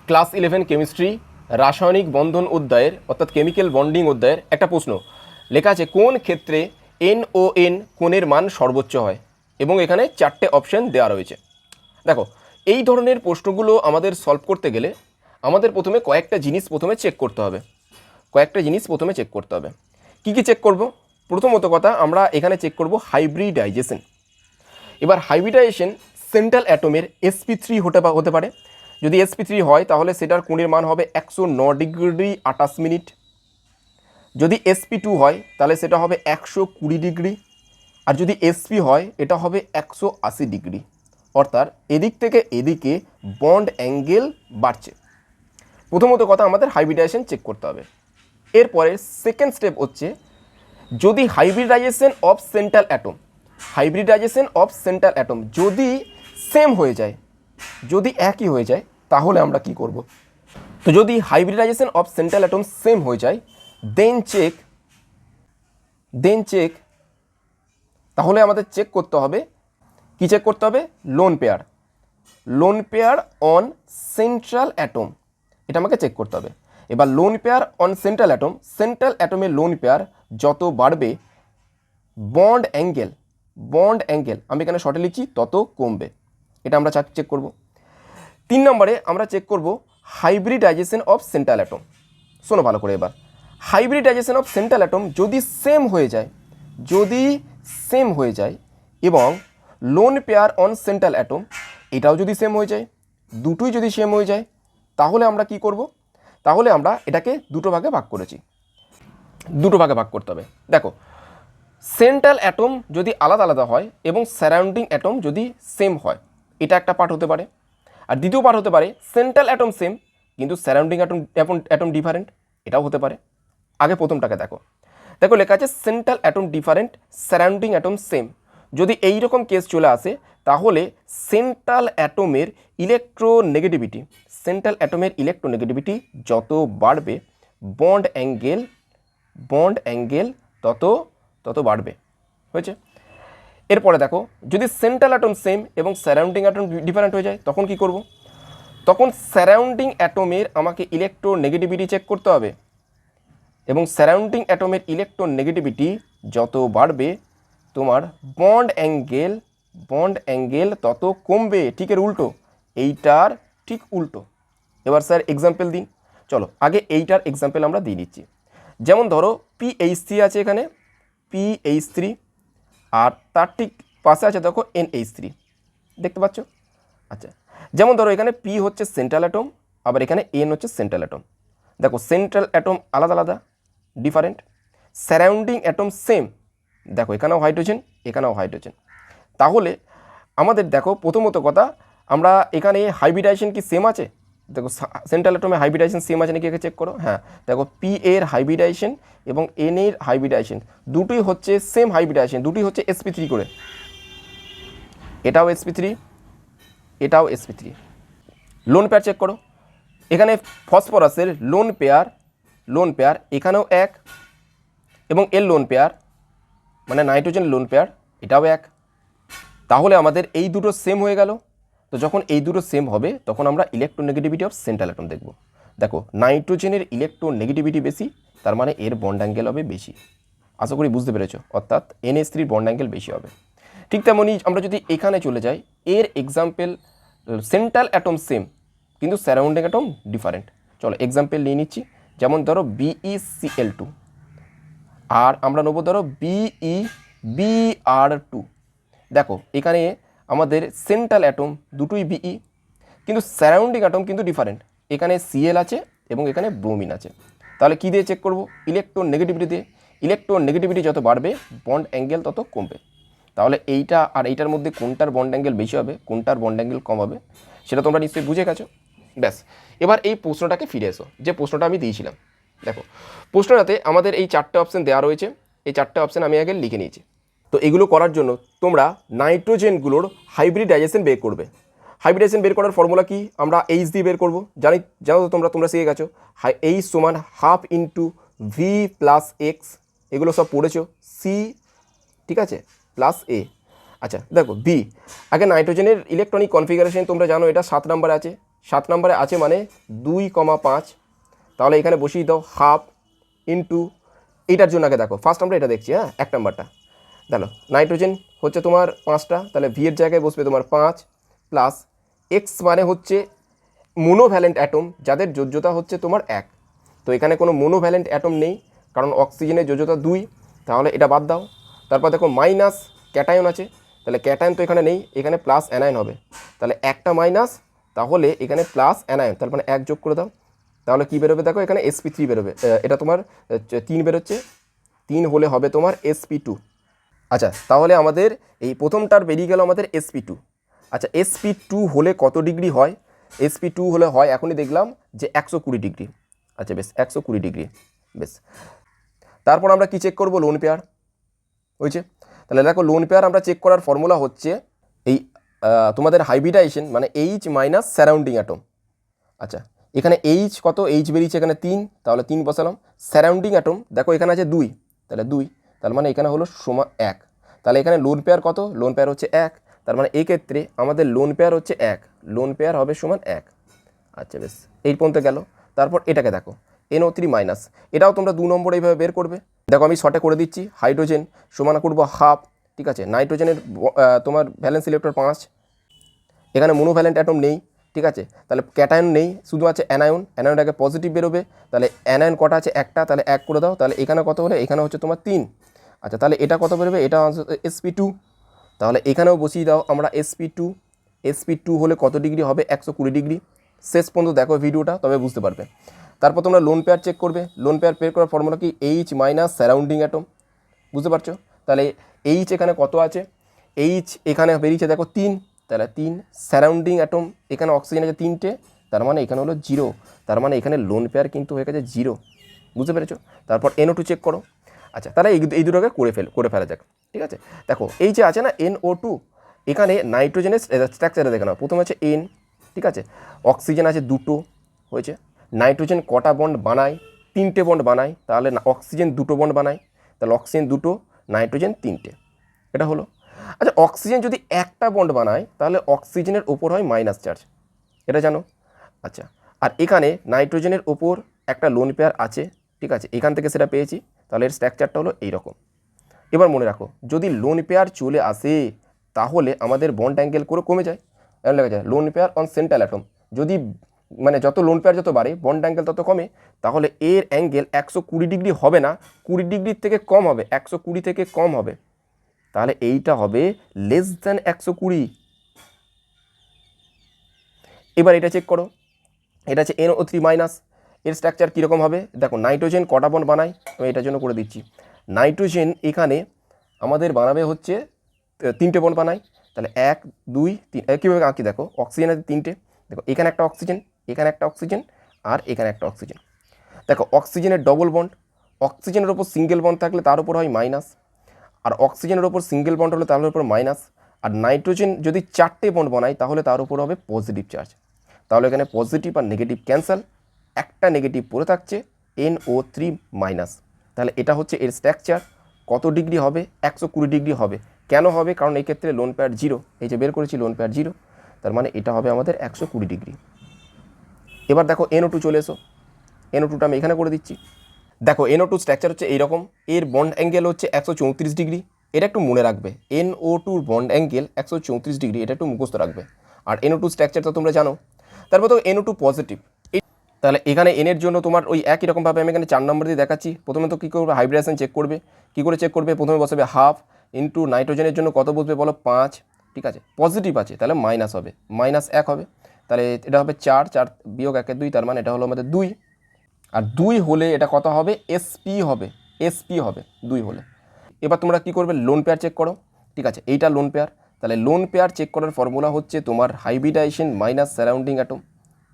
Class 11 chemistry রাসায়নিক বন্ধন অধ্যায়ের অর্থাৎ কেমিক্যাল বন্ডিং অধ্যায়ের একটা প্রশ্ন লেখা আছে, কোন ক্ষেত্রে NON কোণের মান সর্বোচ্চ হয়, এবং এখানে চারটে অপশন দেওয়া রয়েছে। দেখো, এই ধরনের প্রশ্নগুলো আমাদের সলভ করতে গেলে আমাদের প্রথমে কয়েকটা জিনিস চেক করতে হবে। কি কি চেক করব? প্রথমত কথা, আমরা এখানে চেক করব হাইব্রিডাইজেশন। এবার হাইব্রিডাইজেশন সেন্ট্রাল অ্যাটমের sp3 হতে পারে। যদি sp3 হয় তাহলে সেটার কোণের মান হবে 109 ডিগ্রি 28 মিনিট। যদি sp2 হয় তাহলে সেটা হবে 120 ডিগ্রি। আর যদি sp হয় এটা হবে 180 ডিগ্রি। অর্থাৎ এদিক থেকে এদিকে বন্ড অ্যাঙ্গেল বাড়ছে। প্রথমত কথা, আমাদের হাইব্রিডাইজেশন চেক করতে হবে। এরপরে সেকেন্ড স্টেপ হচ্ছে, যদি হাইব্রিডাইজেশন অফ সেন্ট্রাল অ্যাটম যদি সেম হয়ে যায়, যদি একই হয়ে যায়, তাহলে আমরা কি করব? তো যদি hybridization of central atom same হয়ে যায়, দেন চেক তাহলে আমাদের চেক করতে হবে, কি চেক করতে হবে? Lone pair on central atom, এটা আমাকে চেক করতে হবে। এবার লোন পেয়ার অন সেন্ট্রাল অ্যাটমের লোন পেয়ার যত বাড়বে, বন্ড অ্যাঙ্গেল আমি এখানে শর্টে লিখছি, তত কমবে। এটা আমরা চেক করব। 3 নম্বরে আমরা চেক করব হাইব্রিডাইজেশন অফ সেন্ট্রাল অ্যাটম। শোনো ভালো করে এবার, হাইব্রিডাইজেশন অফ সেন্ট্রাল অ্যাটম যদি সেম হয়ে যায় এবং loan pair on central atom এটাও যদি সেম হয়ে যায়, দুটোই যদি সেম হয়ে যায়, তাহলে আমরা কি করব? তাহলে আমরা এটাকে দুটো ভাগে ভাগ করতে হবে। দেখো, সেন্ট্রাল অ্যাটম যদি আলাদা আলাদা হয় এবং সারাউন্ডিং অ্যাটম যদি সেম হয়, এটা একটা পার্ট হতে পারে। আর দ্বিতীয় পার্ট হতে পারে সেন্ট্রাল অ্যাটম সেম কিন্তু সারাউন্ডিং অ্যাটম ডিফারেন্ট, এটাও হতে পারে। আগে প্রথমটাকে দেখো, লেখা আছে central atom different, surrounding atom same. যদি এই রকম কেস চলে আসে, তাহলে সেন্ট্রাল অ্যাটমের ইলেকট্রোনেগেটিভিটি যত বাড়বে, বন্ড অ্যাঙ্গেল তত বাড়বে। হয়েছে? এরপরে দেখো, যদি সেন্ট্রাল অ্যাটম সেম এবং সারাউন্ডিং অ্যাটম ডিফারেন্ট হয়ে যায়, তখন কি করব? তখন সারাউন্ডিং অ্যাটমের আমাকে ইলেকট্রোনেগেটিভিটি চেক করতে হবে, এবং সারাউন্ডিং অ্যাটমের ইলেকট্রোনেগেটিভিটি যত বাড়বে, তোমার বন্ড অ্যাঙ্গেল তত কমবে। ঠিকের উল্টো, এইটার ঠিক উল্টো। এবার স্যার এক্সাম্পল দিন। চলো আগে এইটার এক্সাম্পল আমরা দিয়ে দিচ্ছি। যেমন ধরো PH3 আছে, এখানে PH3, আর তার ঠিক পাশে আছে দেখো NH3, দেখতে পাচ্ছ? আচ্ছা, যেমন ধরো এখানে P হচ্ছে সেন্ট্রাল অ্যাটম, আবার এখানে N হচ্ছে সেন্ট্রাল অ্যাটম। দেখো, সেন্ট্রাল অ্যাটম আলাদা ডিফারেন্ট, সারাউন্ডিং অ্যাটম সেম। দেখো, এখানেও হাইড্রোজেন। তাহলে আমাদের দেখো, প্রথমত কথা, আমরা এখানে হাইব্রিডাইজেশন কি সেম আছে? দেখো, সেন্ট্রাল অ্যাটমে হাইব্রিডাইজেশন সেম আছে নাকি চেক করো। হ্যাঁ, দেখো, P এর হাইব্রিডাইজেশন এবং N এর হাইব্রিডাইজেশন দুটোই হচ্ছে সেম হাইব্রিডাইজেশন, দুটোই হচ্ছে sp3 করে। এটাও sp3। লোন পেয়ার চেক করো, এখানে ফসফরাসের লোন পেয়ার এখানেও এক, এবং এর লোন পেয়ার মানে নাইট্রোজেন লোন পেয়ার এটাও এক। তাহলে আমাদের এই দুটো সেম হয়ে গেল। তো যখন এই দুটো সেম হবে, তখন আমরা ইলেকট্রোনেগেটিভিটি অফ সেন্ট্রাল অ্যাটম দেখব। দেখো, নাইট্রোজেনের ইলেকট্রোনেগেটিভিটি বেশি, তার মানে এর বন্ড অ্যাঙ্গেল হবে বেশি। আশা করি বুঝতে পেরেছো, অর্থাৎ NH3 বন্ড অ্যাঙ্গেল বেশি হবে। ঠিক তেমনই আমরা যদি এখানে চলে যাই, এর এক্সাম্পল সেন্ট্রাল অ্যাটম সেম কিন্তু সারাউন্ডিং অ্যাটম ডিফারেন্ট। চলো এক্সাম্পল নিয়ে নিচ্ছি। যেমন ধরো BeCl2, আর আমরা নেবো ধরো BeBr2। দেখো, এখানে আমাদের সেন্ট্রাল অ্যাটম দুটোই Be, কিন্তু সারাউন্ডিং অ্যাটম কিন্তু ডিফারেন্ট। এখানে Cl আছে এবং এখানে ব্রোমিন আছে। তাহলে কি দিয়ে চেক করব? ইলেকট্রোনেগেটিভিটি দিয়ে। ইলেকট্রোনেগেটিভিটি যত বাড়বে, বন্ড অ্যাঙ্গেল তত কমবে। তাহলে এইটা আর এইটার মধ্যে কোনটার বন্ড অ্যাঙ্গেল বেশি হবে, কোনটার বন্ড অ্যাঙ্গেল কম হবে, সেটা তোমরা নিশ্চয়ই বুঝে গেছো। ব্যাস, এবার এই প্রশ্নটাকে ফিরে এসো, যে প্রশ্নটা আমি দিয়েছিলাম। দেখো, প্রশ্নটাতে আমাদের এই 4টে অপশান দেওয়া রয়েছে। এই 4টে অপশান আমি আগে লিখে নিয়েছি। তো এগুলো করার জন্য তোমরা নাইট্রোজেনগুলোর হাইব্রিডাইজেশন বের করবে। হাইব্রিডাইজেশন বের করার ফর্মুলা কি? আমরা H দিয়ে বের করবো। জানো তো তোমরা শিখে গেছো, H সমান half into V plus x, এগুলো সব পড়েছো। C, ঠিক আছে, প্লাস A। আচ্ছা দেখো, B, আগে নাইট্রোজেনের ইলেকট্রনিক কনফিগারেশন তোমরা জানো, এটা 7 নম্বরে আছে। 7 নম্বরে আছে মানে 2,5, তাহলে এখানে বসিয়ে দাও হাফ ইন্টু, এইটার জন্য আগে দেখো ফার্স্ট আমরা এটা দেখছি, হ্যাঁ 1 নম্বরটা। দেখো নাইট্রোজেন হচ্ছে তোমার 5টা, তাহলে ভি এর জায়গায় বসবে তোমার 5 প্লাস এক্স মানে হচ্ছে মোনোভ্যালেন্ট অ্যাটম যাদের যোজ্যতা হচ্ছে তোমার 1। তো এখানে কোনো মোনোভ্যালেন্ট অ্যাটম নেই কারণ অক্সিজেনের যোজ্যতা 2, তাহলে এটা বাদ দাও। তারপর দেখো মাইনাস ক্যাটায়ন আছে, তাহলে ক্যাটায়ন তো এখানে নেই, এখানে প্লাস অ্যানায়ন হবে, তাহলে একটা মাইনাস, তাহলে এখানে প্লাস অ্যানায়ন, তার মানে 1 যোগ করে দাও, তাহলে কী বেরোবে দেখো এখানে sp3 বেরোবে, এটা তোমার 3 বেরোচ্ছে, 3 হলে হবে তোমার sp2। আচ্ছা তাহলে আমাদের এই প্রথমটার বেরিয়ে গেল আমাদের sp2। আচ্ছা sp2 হলে কত ডিগ্রি হয়? sp2 হলে হয় এখনই দেখলাম যে 120 ডিগ্রি। আচ্ছা বেশ 120 ডিগ্রি, বেশ। তারপর আমরা কি চেক করব? লোন পেয়ার হয়েছে। তাহলে দেখো লোন পেয়ার আমরা চেক করার ফর্মুলা হচ্ছে এই তোমাদের হাইব্রিডাইজেশন মানে এইচ মাইনাস সারাউন্ডিং অ্যাটম। আচ্ছা এখানে এইচ কত? এইচ বেরিয়েছে এখানে 3, তাহলে 3 বসালাম। সারাউন্ডিং অ্যাটম দেখো এখানে আছে 2, তাহলে 2, তার মানে এখানে হলো সমান 1, তাহলে এখানে লোন পেয়ার কত? লোন পেয়ার হচ্ছে 1, তার মানে এক্ষেত্রে আমাদের লোন পেয়ার হচ্ছে 1, লোন পেয়ার হবে সমান 1। আচ্ছা বেশ, এই পর্যন্ত গেল। তারপর এটাকে দেখো NO3 মাইনাস, এটাও তোমরা 2 নম্বর এইভাবে বের করবে। দেখো আমি শর্টে করে দিচ্ছি, হাইড্রোজেন সমান করবো হাফ, ঠিক আছে, নাইট্রোজেনের তোমার ভ্যালেন্স ইলেকট্রন 5, এখানে মোনোভ্যালেন্ট অ্যাটম নেই, ঠিক আছে, তাহলে ক্যাটায়ন নেই, শুধু আছে অ্যানায়ন, অ্যানায়নটাকে পজিটিভ বেরোবে, তাহলে অ্যানায়ন কটা আছে? একটা, তাহলে 1 করে দাও, তাহলে এখানে কত হলে? এখানে হচ্ছে তোমার 3। আচ্ছা তাহলে এটা কত বেরোবে? এটা sp2, তাহলে এখানেও বসিয়ে দাও আমরা sp2, sp2 হলে কত ডিগ্রি হবে? 120 ডিগ্রি। শেষ পর্যন্ত দেখো ভিডিওটা, তবে বুঝতে পারবে। তারপর তোমরা লোন পেয়ার চেক করবে, লোন পেয়ার বের করার ফর্মুলা কি? এইচ মাইনাস সারাউন্ডিং অ্যাটম, বুঝতে পারছো? তাহলে এইচ এখানে কত আছে? এইচ এখানে বেরিয়েছে দেখো 3, তাহলে 3, সারাউন্ডিং অ্যাটম এখানে অক্সিজেন আছে 3টে, তার মানে এখানে হলো 0, তার মানে এখানে লোন পেয়ার কিন্তু হয়ে গেছে 0, বুঝতে পেরেছো? তারপর NO2 চেক করো। আচ্ছা তাহলে এই দুটোকে করে ফেলা যাক, ঠিক আছে। দেখো এই যে আছে না NO2, এখানে নাইট্রোজেনের স্ট্রাকচারে দেখে নাও, প্রথমে আছে N, ঠিক আছে, অক্সিজেন আছে 2টো হয়েছে, নাইট্রোজেন কটা বন্ড বানায়? 3টে বন্ড বানায়, তাহলে অক্সিজেন 2টো বন্ড বানায়, তাহলে অক্সিজেন 2টো, নাইট্রোজেন 3টে, এটা হলো। আচ্ছা অক্সিজেন যদি একটা বন্ড বানায় তাহলে অক্সিজেনের ওপর হয় মাইনাস চার্জ, এটা জানো। আচ্ছা আর এখানে নাইট্রোজেনের ওপর একটা লোন পেয়ার আছে, ঠিক আছে, এখান থেকে সেটা পেয়েছি, তাহলে এর স্ট্রাকচারটা হলো এইরকম। এবার মনে রাখো যদি লোন পেয়ার চলে আসে তাহলে আমাদের বন্ড অ্যাঙ্গেল করে কমে যায়, এমন লেখা যায় loan pair on central atom, যদি মানে যত লোন পেয়ার যত বাড়ে বন্ড অ্যাঙ্গেল তত কমে, তাহলে এর অ্যাঙ্গেল 120 ডিগ্রি হবে না, 20 ডিগ্রির থেকে কম হবে, 120 থেকে কম হবে, তাহলে এইটা হবে লেস দ্যান 120। এবার এটা চেক করো, এটা আছে NO3 মাইনাস, এর স্ট্রাকচার কীরকম হবে? দেখো নাইট্রোজেন কটা বন্ড বানায়, আমি এটার জন্য করে দিচ্ছি। নাইট্রোজেন এখানে আমাদের বানাবে হচ্ছে 3টে বন্ড বানায়, তাহলে 1 2 3, কীভাবে আঁকি দেখো, অক্সিজেন আছে 3টে, দেখো এখানে একটা অক্সিজেন, এখানে একটা অক্সিজেন, আর এখানে একটা অক্সিজেন। দেখো অক্সিজেনের ডবল বন্ড, অক্সিজেনের ওপর সিঙ্গেল বন্ড থাকলে তার উপর হয় মাইনাস, আর অক্সিজেনের ওপর সিঙ্গেল বন্ড হলে তার উপর মাইনাস, আর নাইট্রোজেন যদি 4টে বন্ড বানায় তাহলে তার উপর হবে পজিটিভ চার্জ, তাহলে এখানে পজিটিভ আর নেগেটিভ ক্যান্সেল, একটা নেগেটিভ পড়ে থাকছে NO3 মাইনাস, তাহলে এটা হচ্ছে এর স্ট্রাকচার। কত ডিগ্রি হবে? 120 ডিগ্রি হবে। কেন হবে? কারণ এই ক্ষেত্রে লোন পেয়ার 0, এই যে বের করেছি লোন পেয়ার 0, তার মানে এটা হবে আমাদের 120 ডিগ্রি। এবার দেখো NO2 চলে এসো, NO2টা আমি এখানে করে দিচ্ছি। দেখো NO2 স্ট্রাকচার হচ্ছে এইরকম, এর বন্ড অ্যাঙ্গেল হচ্ছে 134 ডিগ্রি, এটা একটু মনে রাখবে, NO2 বন্ড অ্যাঙ্গেল 134 ডিগ্রি, এটা একটু মুখস্থ রাখবে। আর NO2 স্ট্রাকচার তো তোমরা জানো। তারপর তো NO2 পজিটিভ, তাহলে এখানে এনের জন্য তোমার ওই একই রকমভাবে আমি এখানে 4 নম্বর দিয়ে দেখাচ্ছি। প্রথমে তো কী করবে? হাইব্রিডেশন চেক করবে। কী করে চেক করবে? প্রথমে বসাবে হাফ ইন্টু নাইট্রোজেনের জন্য কত বসবে বলো? 5, ঠিক আছে, পজিটিভ আছে তাহলে মাইনাস হবে, -1 হবে, তাহলে এটা হবে 4, 4 বিয়োগ 1 2, তার মানে এটা হলো আমাদের 2, আর 2 হলে এটা কত হবে? SP হবে, SP হবে 2 হলে। এবার তোমরা কী করবে? লোন পেয়ার চেক করো, ঠিক আছে, এইটা লোন পেয়ার, তাহলে লোন পেয়ার চেক করার ফর্মুলা হচ্ছে তোমার হাইব্রিডাইজেশন মাইনাস সারাউন্ডিং অ্যাটম,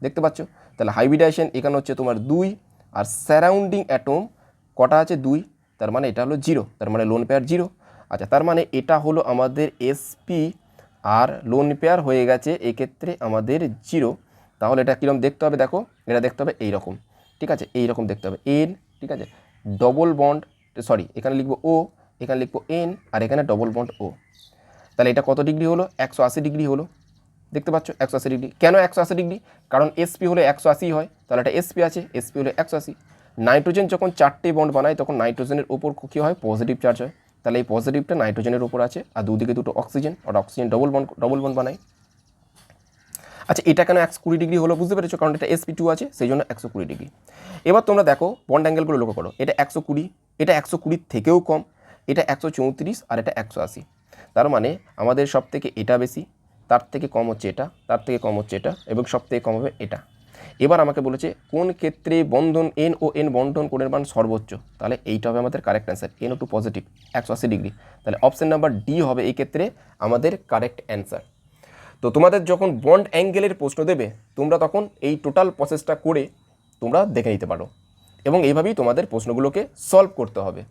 দেখতে পাচ্ছ? তাহলে হাইব্রিডাইজেশন এখানে হচ্ছে তোমার 2, আর সারাউন্ডিং অ্যাটম কটা আছে? 2, তার মানে এটা হলো 0, তার মানে লোন পেয়ার 0। আচ্ছা তার মানে এটা হলো আমাদের SP, আর লোন পেয়ার হয়ে গেছে এক্ষেত্রে আমাদের 0। তাহলে এটা কীরকম দেখতে হবে? দেখো এটা দেখতে হবে এইরকম, ঠিক আছে, এইরকম দেখতে হবে N, ঠিক আছে, ডবল বন্ড, সরি এখানে লিখবো O, এখানে লিখবো N, আর এখানে ডবল বন্ড O। তাহলে এটা কত ডিগ্রি হলো? 180 ডিগ্রি হলো। দেখতে পাচ্ছ 180 ডিগ্রি। কেন 180 ডিগ্রি? কারণ sp হলে 180 হয়, তাহলে এটা sp আছে, sp হলে 180। নাইট্রোজেন যখন 4টে বন্ড বানায় তখন নাইট্রোজেনের উপর কী হয়, পজিটিভ চার্জ হয়, তাহলে এই পজিটিভটা নাইট্রোজেনের উপর আছে, আর দুদিকে দুটো অক্সিজেন, আর অক্সিজেন ডবল বন্ড বানায়। আচ্ছা, এটা কেন 120 ডিগ্রি হলো বুঝতে পেরেছো? কারণ এটা sp2 আছে, সেই জন্য 120 ডিগ্রি। এবার তোমরা দেখো বন্ড অ্যাঙ্গেলগুলো লক্ষ্য করো, এটা 120, এটা 120 থেকেও কম, এটা 134, আর এটা 180। তার মানে আমাদের সব থেকে এটা বেশি, তার থেকে কম হচ্ছে এটা, তার থেকে কম হচ্ছে এটা, এবং সব থেকে কম হবে এটা। এবার আমাকে বলেছে কোন ক্ষেত্রে বন্ধন এন ও এন বন্ধন কোণের মান সর্বোচ্চ, তাহলে এইটা হবে আমাদের correct answer, NO2 positive 180 degree. তাহলে অপশন নাম্বার ডি হবে এই ক্ষেত্রে আমাদের কারেক্ট অ্যান্সার। তো তোমাদের যখন বন্ড অ্যাঙ্গেলের প্রশ্ন দেবে তোমরা তখন এই টোটাল প্রসেসটা করে তোমরা দেখে নিতে পারো, এবং এইভাবেই তোমাদের প্রশ্নগুলোকে সলভ করতে হবে।